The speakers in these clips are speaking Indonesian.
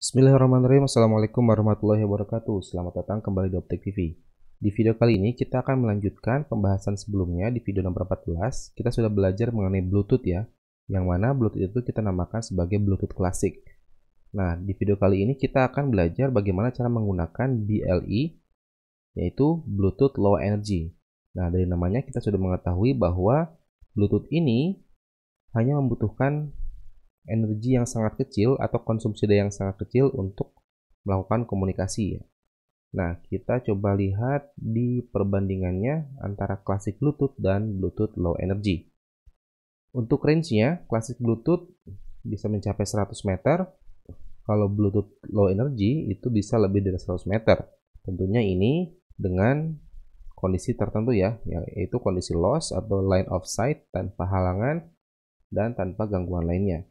Bismillahirrahmanirrahim. Assalamualaikum warahmatullahi wabarakatuh. Selamat datang kembali di Optik TV. Di video kali ini kita akan melanjutkan pembahasan sebelumnya. Di video nomor 14 kita sudah belajar mengenai Bluetooth ya, yang mana Bluetooth itu kita namakan sebagai Bluetooth klasik. Nah, di video kali ini kita akan belajar bagaimana cara menggunakan BLE, yaitu Bluetooth Low Energy. Nah, dari namanya kita sudah mengetahui bahwa Bluetooth ini hanya membutuhkan energi yang sangat kecil atau konsumsi daya yang sangat kecil untuk melakukan komunikasi ya. Nah, kita coba lihat di perbandingannya antara klasik Bluetooth dan Bluetooth Low Energy. Untuk range-nya, klasik Bluetooth bisa mencapai 100 meter, kalau Bluetooth Low Energy itu bisa lebih dari 100 meter. Tentunya ini dengan kondisi tertentu ya, yaitu kondisi loss atau line of sight tanpa halangan dan tanpa gangguan lainnya.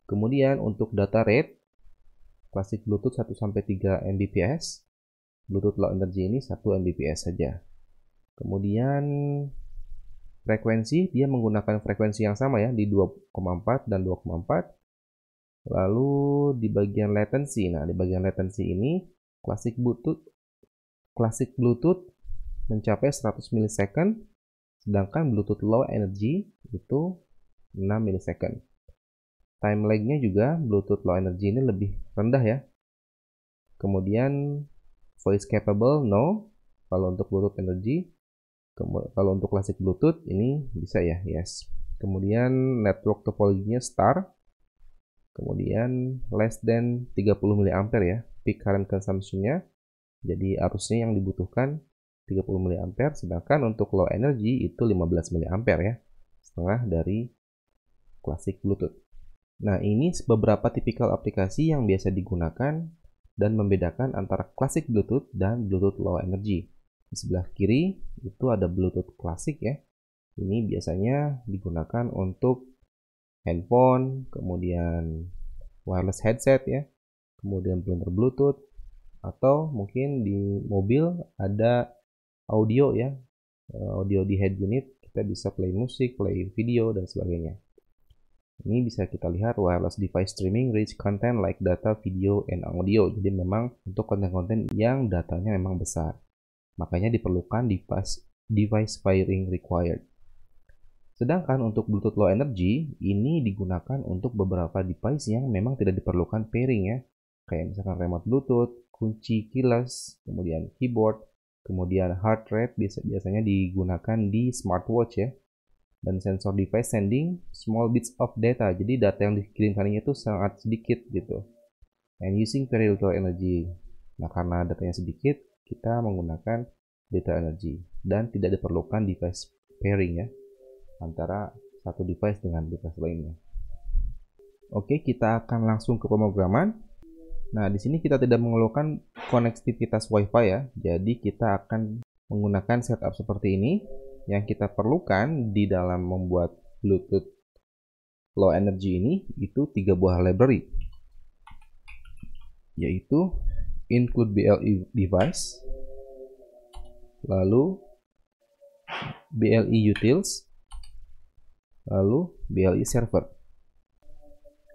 Kemudian untuk data rate, klasik Bluetooth 1-3 Mbps, Bluetooth Low Energy ini 1 Mbps saja. Kemudian frekuensi, dia menggunakan frekuensi yang sama ya, di 2,4 dan 2,4. Lalu di bagian latency, nah di bagian latency ini klasik Bluetooth mencapai 100 milisecond, sedangkan Bluetooth Low Energy itu 6 milisecond. Time lag-nya juga Bluetooth Low Energy ini lebih rendah ya. Kemudian voice capable no, kalau untuk Bluetooth Energy. Kalau untuk klasik Bluetooth ini bisa ya, yes. Kemudian network topologinya star. Kemudian less than 30 mA ya, peak current consumption-nya. Jadi arusnya yang dibutuhkan 30 mA, sedangkan untuk low energy itu 15 mA ya, setengah dari klasik Bluetooth. Nah, ini beberapa tipikal aplikasi yang biasa digunakan dan membedakan antara klasik Bluetooth dan Bluetooth Low Energy. Di sebelah kiri itu ada Bluetooth klasik ya. Ini biasanya digunakan untuk handphone, kemudian wireless headset ya, kemudian printer Bluetooth, atau mungkin di mobil ada audio ya, audio di head unit, kita bisa play musik, play video, dan sebagainya. Ini bisa kita lihat wireless device streaming rich content like data, video, and audio. Jadi memang untuk konten-konten yang datanya memang besar, makanya diperlukan device pairing required. Sedangkan untuk Bluetooth Low Energy ini digunakan untuk beberapa device yang memang tidak diperlukan pairing ya, kayak misalkan remote Bluetooth, kunci keyless, kemudian keyboard, kemudian heart rate biasanya digunakan di smartwatch ya, dan sensor device sending small bits of data, jadi data yang dikirimkannya itu sangat sedikit gitu, and using very little energy. Nah, karena datanya sedikit, kita menggunakan data energy dan tidak diperlukan device pairing ya, antara satu device dengan device lainnya. Oke, kita akan langsung ke pemrograman. Nah, di sini kita tidak mengeluarkan konektivitas WiFi ya, jadi kita akan menggunakan setup seperti ini. Yang kita perlukan di dalam membuat Bluetooth Low Energy ini itu 3 buah library, yaitu include BLE device, lalu BLE utils, lalu BLE server.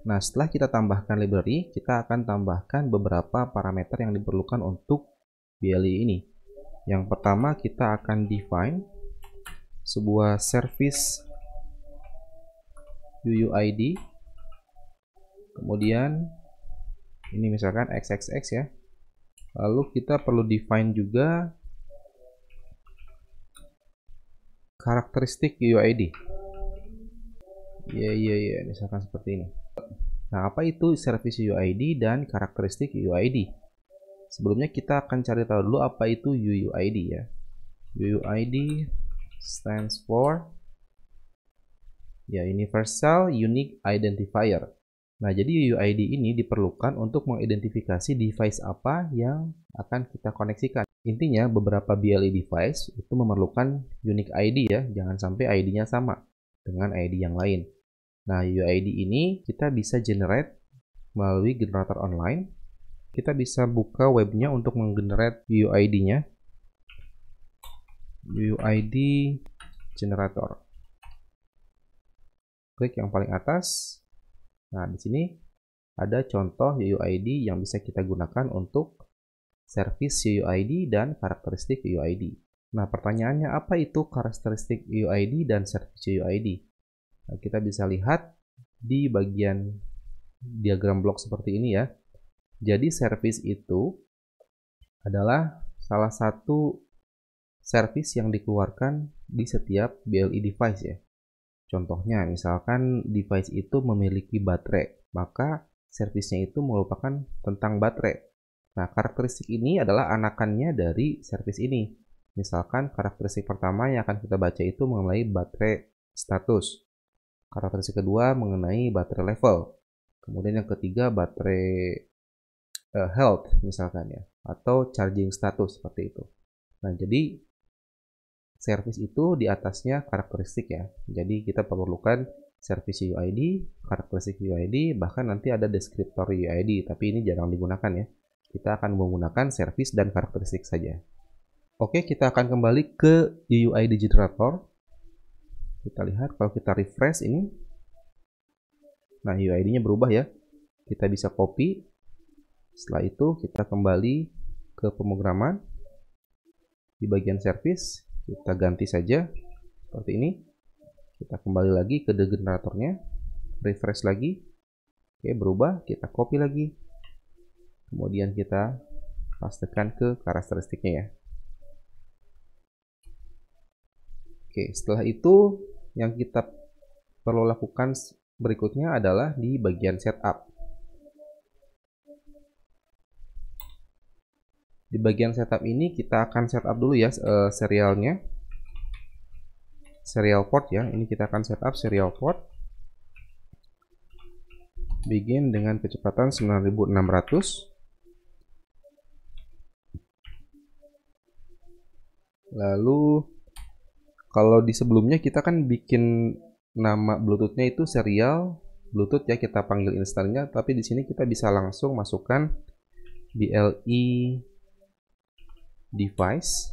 Nah, setelah kita tambahkan library, kita akan tambahkan beberapa parameter yang diperlukan untuk BLE ini. Yang pertama, kita akan define sebuah service UUID, kemudian ini misalkan XXX ya. Lalu kita perlu define juga karakteristik UUID. Ya, misalkan seperti ini. Nah, apa itu service UUID dan karakteristik UUID? Sebelumnya kita akan cari tahu dulu apa itu UUID ya. UUID stands for ya Universal Unique Identifier. Nah, jadi UUID ini diperlukan untuk mengidentifikasi device apa yang akan kita koneksikan. Intinya beberapa BLE device itu memerlukan unique ID ya, jangan sampai ID-nya sama dengan ID yang lain. Nah, UUID ini kita bisa generate melalui generator online. Kita bisa buka webnya untuk menggenerate UUID-nya. UUID generator. Klik yang paling atas. Nah, di sini ada contoh UUID yang bisa kita gunakan untuk service UUID dan karakteristik UUID. Nah, pertanyaannya apa itu karakteristik UUID dan service UUID? Nah, kita bisa lihat di bagian diagram blok seperti ini ya. Jadi service itu adalah salah satu service yang dikeluarkan di setiap BLE device ya. Contohnya, misalkan device itu memiliki baterai, maka servisnya itu merupakan tentang baterai. Nah, karakteristik ini adalah anakannya dari servis ini. Misalkan karakteristik pertama yang akan kita baca itu mengenai baterai status. Karakteristik kedua mengenai baterai level. Kemudian yang ketiga baterai health misalkan ya, atau charging status seperti itu. Nah, jadi service itu di atasnya karakteristik ya. Jadi kita perlukan service UUID, karakteristik UUID, bahkan nanti ada deskriptor UUID, tapi ini jarang digunakan ya. Kita akan menggunakan service dan karakteristik saja. Oke, kita akan kembali ke UUID generator. Kita lihat kalau kita refresh ini. Nah, UUID-nya berubah ya. Kita bisa copy. Setelah itu kita kembali ke pemrograman. Di bagian service kita ganti saja seperti ini. Kita kembali lagi ke generatornya, refresh lagi. Oke, berubah, kita copy lagi. Kemudian kita pastekan ke karakteristiknya ya. Oke, setelah itu yang kita perlu lakukan berikutnya adalah di bagian setup. Di bagian setup ini kita akan setup dulu ya serialnya. Serial port ya. Ini kita akan setup serial port. Begin dengan kecepatan 9600. Lalu kalau di sebelumnya kita kan bikin nama Bluetooth-nya itu serial Bluetooth ya, kita panggil installnya, tapi di sini kita bisa langsung masukkan BLE device.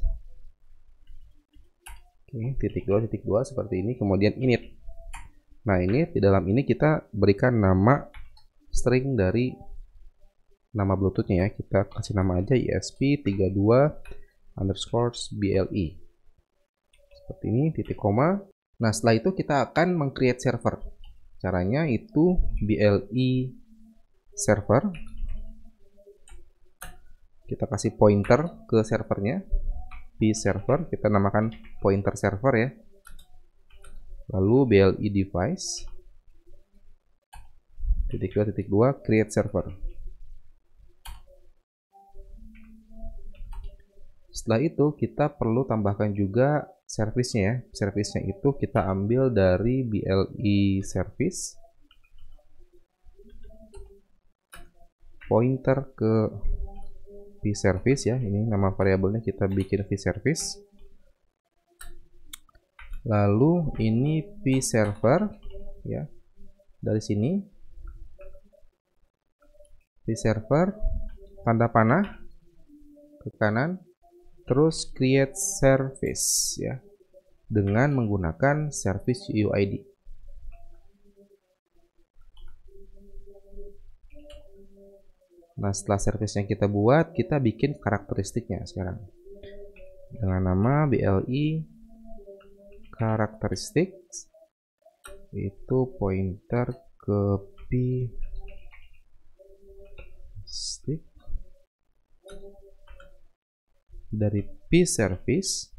Oke, titik 2 seperti ini, kemudian init. Nah, ini di dalam ini kita berikan nama string dari nama Bluetooth-nya ya. Kita kasih nama aja ESP32_BLE. Seperti ini, titik koma. Nah, setelah itu kita akan meng-create server. Caranya itu BLE server. Kita kasih pointer ke servernya, p server, kita namakan pointer server ya. Lalu BLE device (2.2) create server. Setelah itu kita perlu tambahkan juga servisnya ya. Servisnya itu kita ambil dari BLE service, pointer ke vService ya. Ini nama variabelnya kita bikin vService. Lalu ini vServer ya. Dari sini vServer tanda panah ke kanan, terus create service ya, dengan menggunakan service UUID. Nah, setelah service yang kita buat, kita bikin karakteristiknya sekarang dengan nama BLE karakteristik, itu pointer ke p stick dari p service.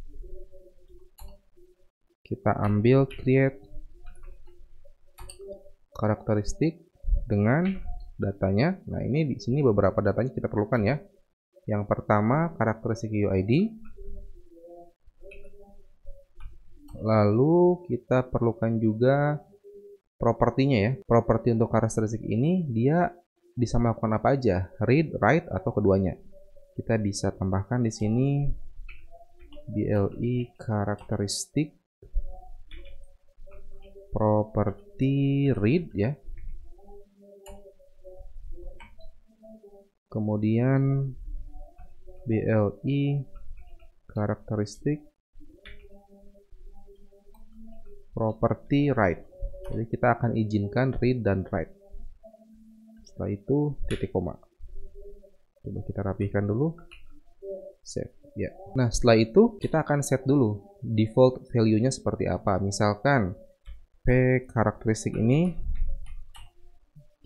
Kita ambil create karakteristik dengan datanya. Nah, ini di sini beberapa datanya kita perlukan ya. Yang pertama karakteristik UUID. Lalu kita perlukan juga propertinya ya. Properti untuk karakteristik ini dia bisa melakukan apa aja, read, write, atau keduanya. Kita bisa tambahkan di sini BLE karakteristik property read ya. Kemudian BLE karakteristik property write. Jadi kita akan izinkan read dan write. setelah itu titik koma. Coba kita rapihkan dulu, save ya. Nah, setelah itu kita akan set dulu default value-nya seperti apa. Misalkan P karakteristik ini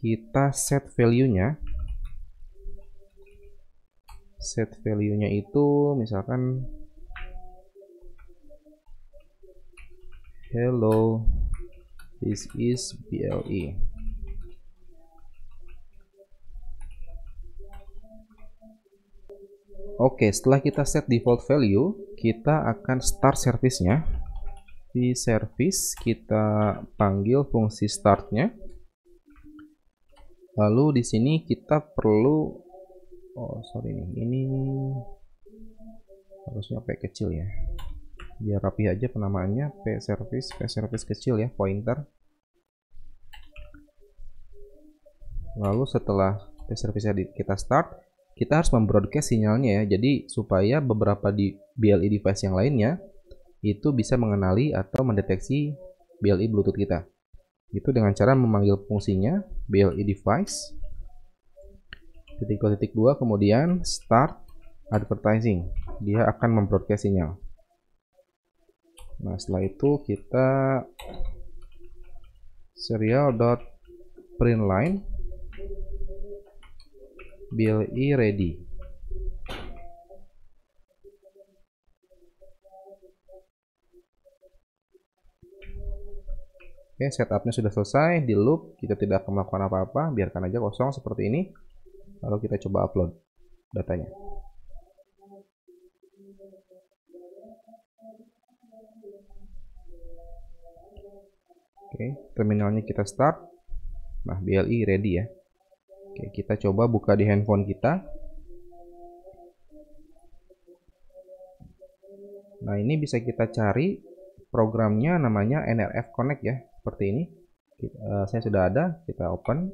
kita set value-nya itu misalkan hello, this is BLE. Oke, setelah kita set default value, kita akan start service-nya. Di service kita panggil fungsi start-nya. Lalu di sini kita perlu, ini harusnya P kecil ya. Biar rapi aja penamaannya, P service kecil ya, pointer. Lalu setelah P service kita start, kita harus membroadcast sinyalnya ya. Jadi supaya beberapa di BLE device yang lainnya itu bisa mengenali atau mendeteksi BLE Bluetooth kita. Itu dengan cara memanggil fungsinya BLE device _2 kemudian start advertising. Dia akan membroadcast sinyal. Nah, setelah itu kita serial.println BLE ready. Oke, setupnya sudah selesai. Di loop kita tidak akan melakukan apa-apa, biarkan aja kosong seperti ini. Lalu kita coba upload datanya. Oke, terminalnya kita start. Nah, BLE ready ya. Oke, kita coba buka di handphone kita. Nah, ini bisa kita cari programnya, namanya NRF Connect ya, seperti ini. Saya sudah ada, kita open.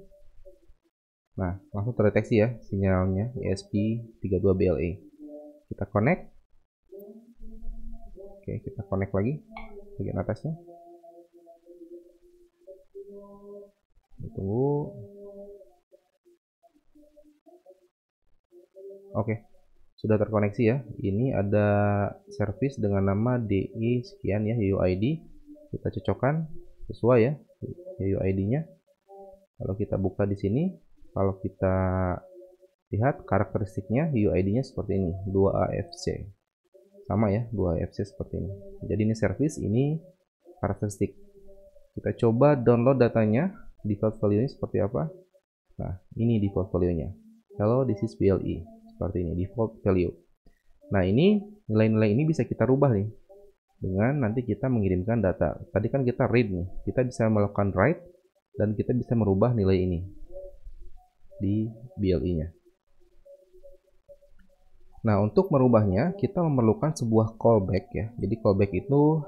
Nah, langsung terdeteksi ya sinyalnya ESP32 BLE. Kita connect. Oke, kita connect lagi bagian atasnya. Tunggu. Oke, sudah terkoneksi ya. Ini ada service dengan nama DI sekian ya, UID. Kita cocokkan sesuai ya UID-nya. Kalau kita buka di sini, kalau kita lihat karakteristiknya, UID-nya seperti ini, 2AFC. Sama ya, 2AFC seperti ini. Jadi ini service, ini karakteristik. Kita coba download datanya, default value-nya seperti apa. Nah, ini default value-nya. Hello, this is BLE. Seperti ini, default value. Nah, ini nilai-nilai ini bisa kita rubah nih dengan nanti kita mengirimkan data. Tadi kan kita read nih, kita bisa melakukan write dan kita bisa merubah nilai ini di BLE-nya. Nah, untuk merubahnya kita memerlukan sebuah callback ya. Jadi callback itu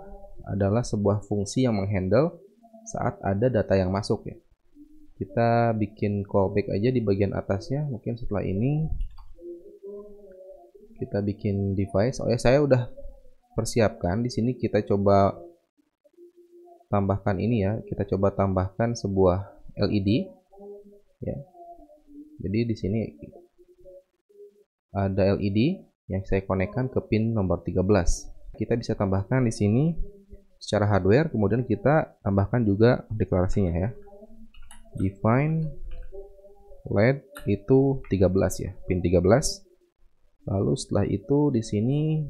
adalah sebuah fungsi yang menghandle saat ada data yang masuk ya. Kita bikin callback aja di bagian atasnya, mungkin setelah ini kita bikin device. Oh ya, saya udah persiapkan di sini. Kita coba tambahkan ini ya. Kita coba tambahkan sebuah LED ya. Jadi di sini ada LED yang saya konekkan ke pin nomor 13. Kita bisa tambahkan di sini secara hardware, kemudian kita tambahkan juga deklarasinya ya. Define LED itu 13 ya, pin 13. Lalu setelah itu di sini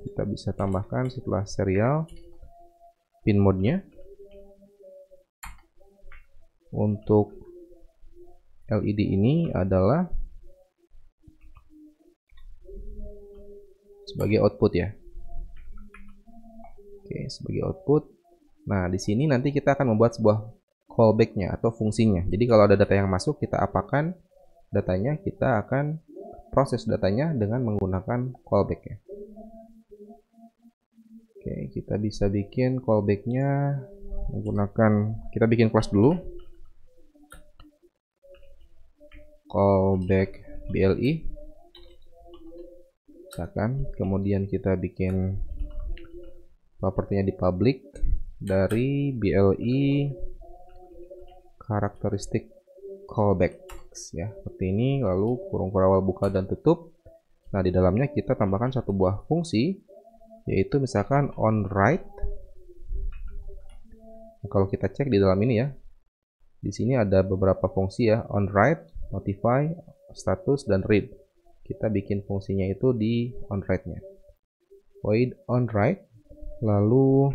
kita bisa tambahkan setelah serial pin mode-nya. Untuk LED ini adalah sebagai output ya. Oke, sebagai output. Nah, di sini nanti kita akan membuat sebuah callback-nya atau fungsinya. Jadi kalau ada data yang masuk, kita apakan datanya, kita akan proses datanya dengan menggunakan callback ya. Oke, kita bisa bikin callback-nya menggunakan, kita bikin class dulu. Callback BLE. Misalkan, kemudian kita bikin propertinya di public dari BLE karakteristik callback. ya, seperti ini. Lalu kurung awal buka dan tutup. Nah, di dalamnya kita tambahkan satu buah fungsi, yaitu misalkan onWrite. Nah, kalau kita cek di dalam ini ya, di sini ada beberapa fungsi ya, onWrite, notify, status, dan read. Kita bikin fungsinya itu di onWrite-nya. Void onWrite, lalu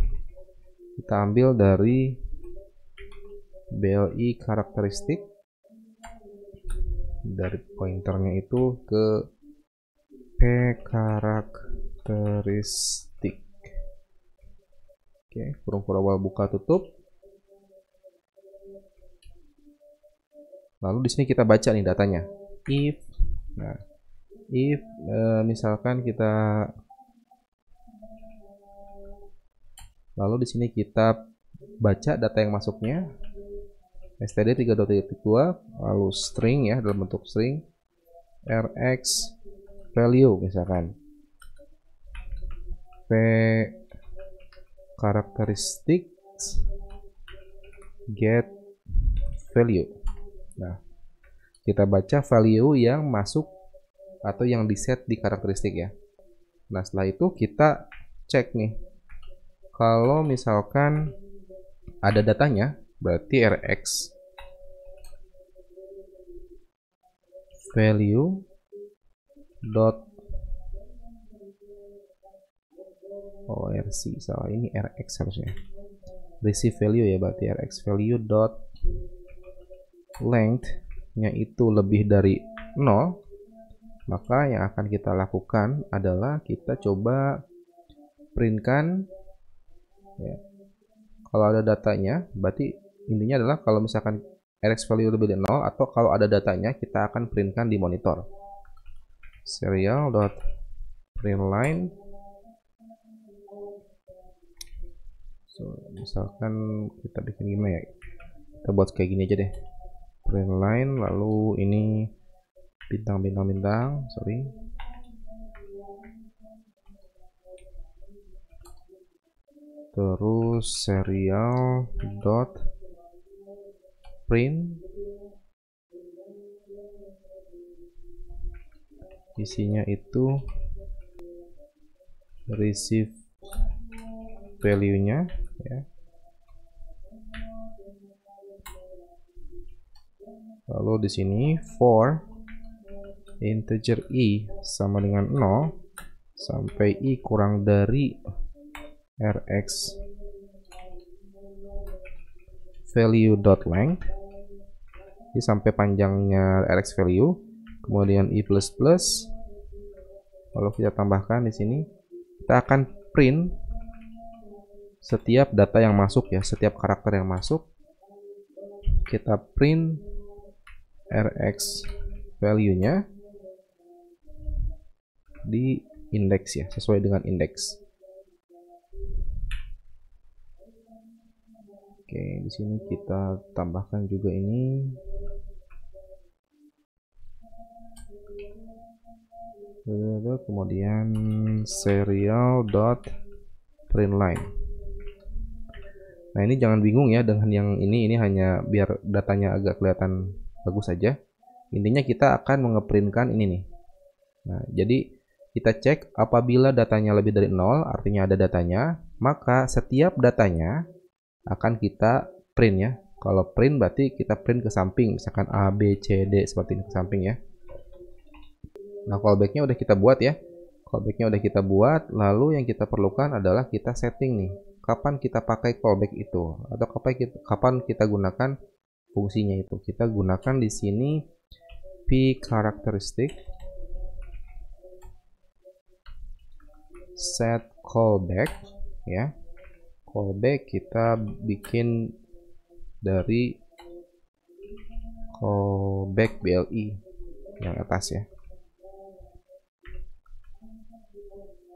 kita ambil dari BLI karakteristik, dari pointernya itu ke p karakteristik. Oke, kurung awal buka tutup. Lalu di sini kita baca nih datanya. If, nah, if misalkan kita, lalu di sini kita baca data yang masuknya, std 3.2, lalu string ya, dalam bentuk string, rx value misalkan, p karakteristik get value. Nah, kita baca value yang masuk atau yang di set di karakteristik ya. Nah, setelah itu kita cek nih, kalau misalkan ada datanya, berarti rx value dot orc, salah, ini rx harusnya, receive value ya, berarti rx value dot length nya itu lebih dari 0, maka yang akan kita lakukan adalah kita coba printkan ya. Kalau ada datanya, berarti intinya adalah kalau misalkan rx value lebih dari 0, atau kalau ada datanya kita akan printkan di monitor. Serial.println. So, misalkan kita bikin gimana ya, kita buat kayak gini aja deh, println, lalu ini bintang, sorry, terus serial dot print, isinya itu receive value nya ya, lalu di sini for integer i sama dengan 0 sampai i kurang dari rx value dot length, ini sampai panjangnya rx value, kemudian i plus plus, lalu kita tambahkan di sini, kita akan print setiap data yang masuk ya, setiap karakter yang masuk kita print rx value nya di indeks ya, sesuai dengan indeks. Oke, di sini kita tambahkan juga ini, kemudian serial.println. Nah, ini jangan bingung ya dengan yang ini hanya biar datanya agak kelihatan bagus saja. Intinya kita akan mengeprintkan ini nih. Nah, jadi kita cek apabila datanya lebih dari 0, artinya ada datanya, maka setiap datanya akan kita print ya. Kalau print berarti kita print ke samping, misalkan A, B, C, D seperti ini ke samping ya. Nah, callbacknya udah kita buat ya. Callbacknya udah kita buat, lalu yang kita perlukan adalah kita setting nih, kapan kita pakai callback itu, atau kapan kita gunakan fungsinya itu. Kita gunakan di sini p karakteristik set callback ya. Callback kita bikin dari callback BLI yang atas ya.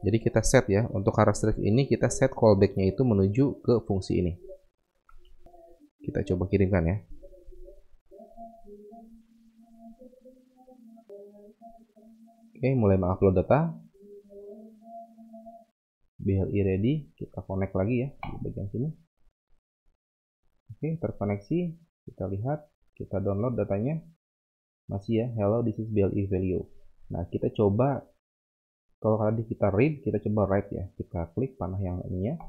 Jadi kita set ya, untuk karakteristik ini kita set callbacknya itu menuju ke fungsi ini. Kita coba kirimkan ya. Oke, mulai mengupload data. BLI ready, kita connect lagi ya di bagian sini. Oke, terkoneksi. Kita lihat, kita download datanya. Masih ya, hello this is BLE value. Nah, kita coba, kalau tadi kita read, kita coba write ya. Kita klik panah yang ininya,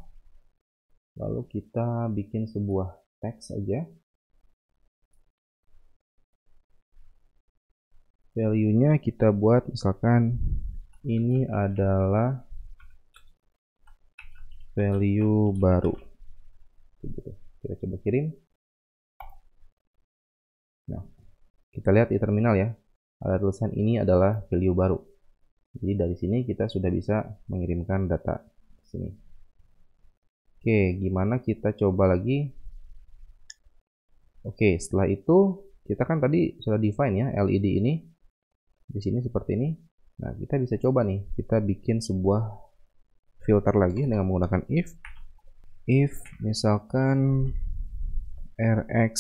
lalu kita bikin sebuah teks aja. Value-nya kita buat misalkan ini adalah value baru. Kita coba kirim. Nah, kita lihat di terminal ya, ada tulisan ini adalah value baru. Jadi dari sini kita sudah bisa mengirimkan data ke sini. Oke, gimana kita coba lagi? Oke, setelah itu kita kan tadi sudah define ya LED ini di sini seperti ini. Nah, kita bisa coba nih, kita bikin sebuah filter lagi dengan menggunakan if misalkan Rx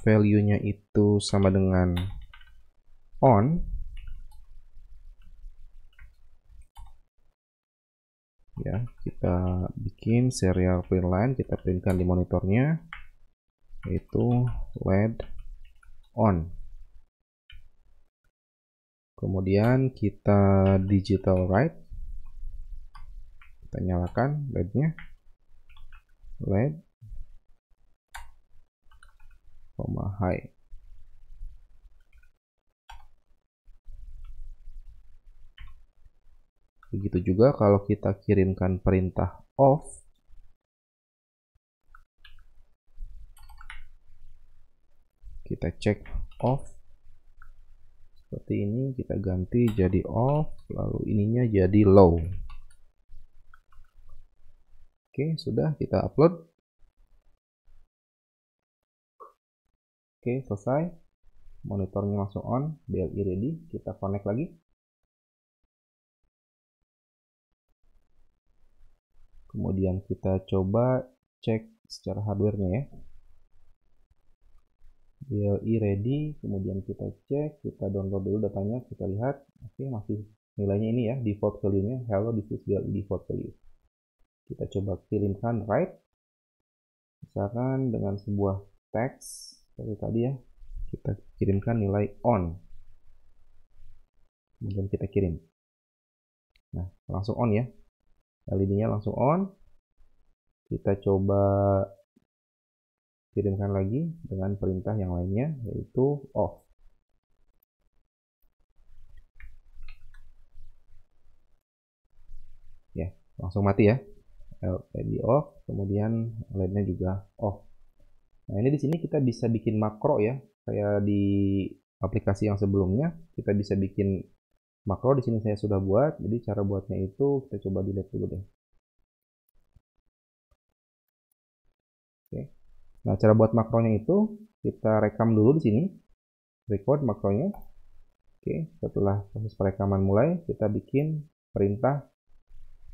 value-nya itu sama dengan on, ya kita bikin serial print line, kita printkan di monitornya yaitu LED on. Kemudian kita digital write, kita nyalakan LED-nya, LED high. Begitu juga kalau kita kirimkan perintah off, kita cek off seperti ini, kita ganti jadi off, lalu ininya jadi low. Oke, sudah, kita upload. Oke, selesai. Monitornya langsung on, BLE ready. Kita connect lagi. Kemudian kita coba cek secara hardware-nya ya. BLE ready, kemudian kita cek, kita download dulu datanya, kita lihat. Oke, masih nilainya ini ya, default value-nya hello this is BLE default value. Kita coba kirimkan write, misalkan dengan sebuah teks seperti tadi ya, kita kirimkan nilai on, kemudian kita kirim. Nah, langsung on ya, LED-nya langsung on. Kita coba kirimkan lagi dengan perintah yang lainnya, yaitu off. Ya, langsung mati ya, LED off, kemudian LED-nya juga off. Nah, ini di sini kita bisa bikin makro ya, kayak di aplikasi yang sebelumnya kita bisa bikin makro. Di sini saya sudah buat, jadi cara buatnya itu kita coba dilihat dulu deh. Oke. Nah, cara buat makronya itu kita rekam dulu di sini, record makronya. Oke, setelah proses perekaman mulai, kita bikin perintah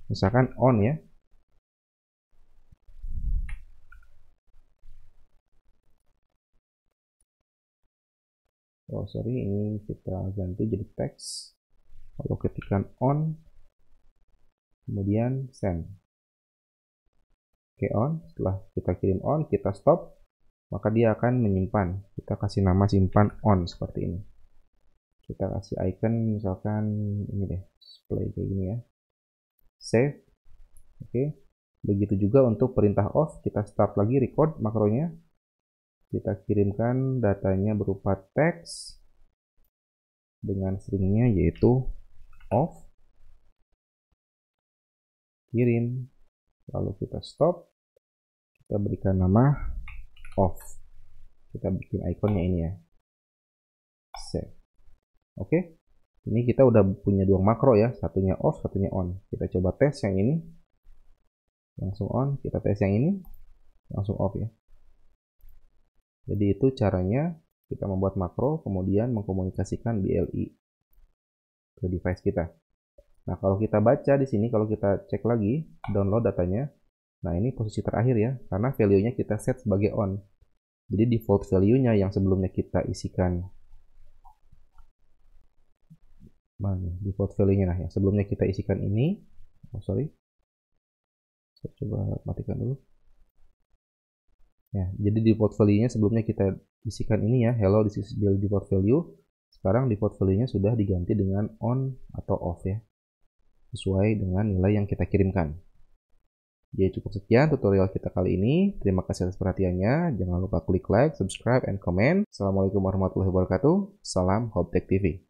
misalkan on ya. Oh sorry, ini kita ganti jadi teks, lalu ketikkan on, kemudian send. Oke, on. Setelah kita kirim on, kita stop, maka dia akan menyimpan. Kita kasih nama simpan on seperti ini. Kita kasih icon misalkan ini deh, display kayak gini ya, save. Oke, begitu juga untuk perintah off, kita start lagi record makronya, kita kirimkan datanya berupa teks dengan stringnya yaitu off, kirim, lalu kita stop, kita berikan nama off, kita bikin ikonnya ini ya, save. Oke, ini kita udah punya dua makro ya, satunya off, satunya on. Kita coba tes yang ini, langsung on. Kita tes yang ini, langsung off ya. Jadi itu caranya kita membuat makro, kemudian mengkomunikasikan BLE ke device kita. Nah, kalau kita baca di sini, kalau kita cek lagi download datanya, nah ini posisi terakhir ya, karena value-nya kita set sebagai on. Jadi default value-nya yang sebelumnya kita isikan, mana default value-nya, nah yang sebelumnya kita isikan ini, oh sorry, saya coba matikan dulu ya. Jadi default value-nya sebelumnya kita isikan ini ya, hello this is default value. Sekarang default value-nya sudah diganti dengan on atau off ya, sesuai dengan nilai yang kita kirimkan. Jadi cukup sekian tutorial kita kali ini. Terima kasih atas perhatiannya. Jangan lupa klik like, subscribe, and comment. Assalamualaikum warahmatullahi wabarakatuh. Salam Hoptech TV.